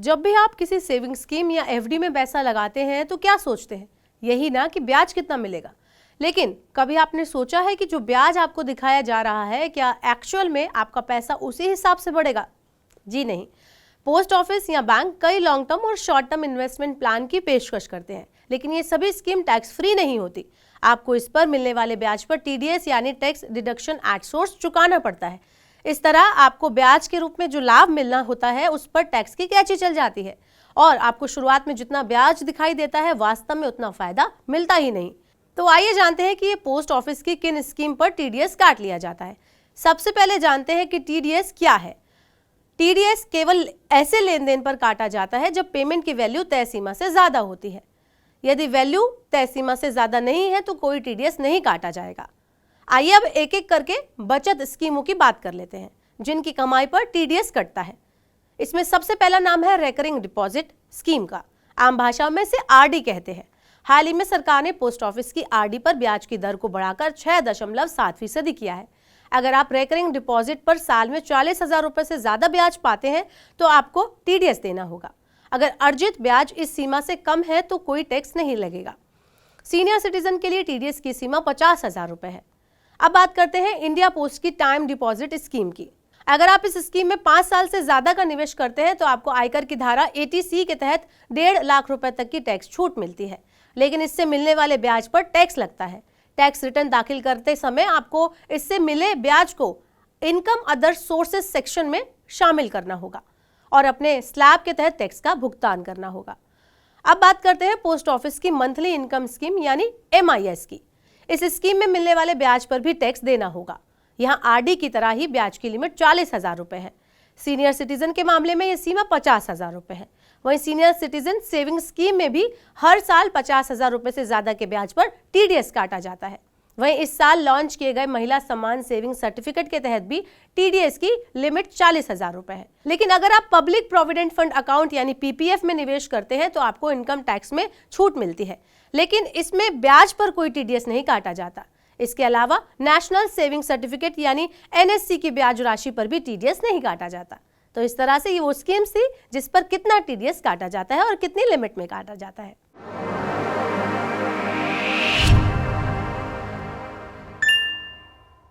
जब भी आप किसी सेविंग स्कीम या एफडी में पैसा लगाते हैं तो क्या सोचते हैं? यही ना कि ब्याज कितना मिलेगा। लेकिन कभी आपने सोचा है कि जो ब्याज आपको दिखाया जा रहा है, क्या एक्चुअल में आपका पैसा उसी हिसाब से बढ़ेगा? जी नहीं। पोस्ट ऑफिस या बैंक कई लॉन्ग टर्म और शॉर्ट टर्म इन्वेस्टमेंट प्लान की पेशकश करते हैं, लेकिन ये सभी स्कीम टैक्स फ्री नहीं होती। आपको इस पर मिलने वाले ब्याज पर टीडीएस यानी टैक्स डिडक्शन एट सोर्स चुकाना पड़ता है। इस तरह आपको ब्याज के रूप में जो लाभ मिलना होता है उस पर टैक्स की कैची चल जाती है और आपको शुरुआत में जितना ब्याज दिखाई देता है वास्तव में उतना फायदा मिलता ही नहीं। तो आइए जानते हैं कि ये पोस्ट ऑफिस की किन स्कीम पर टीडीएस काट लिया जाता है। सबसे पहले जानते हैं कि टीडीएस क्या है। टीडीएस केवल ऐसे लेन देन पर काटा जाता है जब पेमेंट की वैल्यू तय सीमा से ज्यादा होती है। यदि वैल्यू तय सीमा से ज्यादा नहीं है तो कोई टीडीएस नहीं काटा जाएगा। आइए अब एक एक करके बचत स्कीमों की बात कर लेते हैं जिनकी कमाई पर टीडीएस कटता है। इसमें सबसे पहला नाम है रेकरिंग डिपॉजिट स्कीम का। आम भाषा में इसे आरडी कहते हैं। हाल ही में सरकार ने पोस्ट ऑफिस की आरडी पर ब्याज की दर को बढ़ाकर 6.7% किया है। अगर आप रेकरिंग डिपॉजिट पर साल में 40,000 रुपए से ज्यादा ब्याज पाते हैं तो आपको टीडीएस देना होगा। अगर अर्जित ब्याज इस सीमा से कम है तो कोई टैक्स नहीं लगेगा। सीनियर सिटीजन के लिए टीडीएस की सीमा 50,000 रुपए है। अब बात करते हैं इंडिया पोस्ट की टाइम डिपॉजिट स्कीम की। अगर आप इस स्कीम में 5 साल से ज्यादा का निवेश करते हैं तो आपको आयकर की धारा 80C के तहत 1.5 लाख रुपए तक की टैक्स छूट मिलती है, लेकिन इससे मिलने वाले ब्याज पर टैक्स लगता है। टैक्स रिटर्न दाखिल करते समय आपको इससे मिले ब्याज को इनकम अदर सोर्सेज सेक्शन में शामिल करना होगा और अपने स्लैब के तहत टैक्स का भुगतान करना होगा। अब बात करते हैं पोस्ट ऑफिस की मंथली इनकम स्कीम यानी MIS की। इस स्कीम में मिलने वाले ब्याज पर भी टैक्स देना होगा। यहाँ आरडी की तरह ही ब्याज की लिमिट 40,000 रुपए है। सीनियर सिटीजन के मामले में यह सीमा 50,000 रुपए है। वहीं सीनियर सिटीजन सेविंग स्कीम में भी हर साल 50,000 रुपए से ज्यादा के ब्याज पर टीडीएस काटा जाता है। वहीं इस साल लॉन्च किए गए महिला सम्मान सेविंग सर्टिफिकेट के तहत भी टीडीएस की लिमिट 40,000 रुपए है। लेकिन अगर आप पब्लिक प्रोविडेंट फंड अकाउंट यानी PPF में निवेश करते हैं तो आपको इनकम टैक्स में छूट मिलती है, लेकिन इसमें ब्याज पर कोई टीडीएस नहीं काटा जाता। इसके अलावा नेशनल सेविंग सर्टिफिकेट यानी NSC की ब्याज राशि पर भी टीडीएस नहीं काटा जाता। तो इस तरह से ये वो स्कीम्स थी जिस पर कितना टीडीएस काटा जाता है और कितनी लिमिट में काटा जाता है।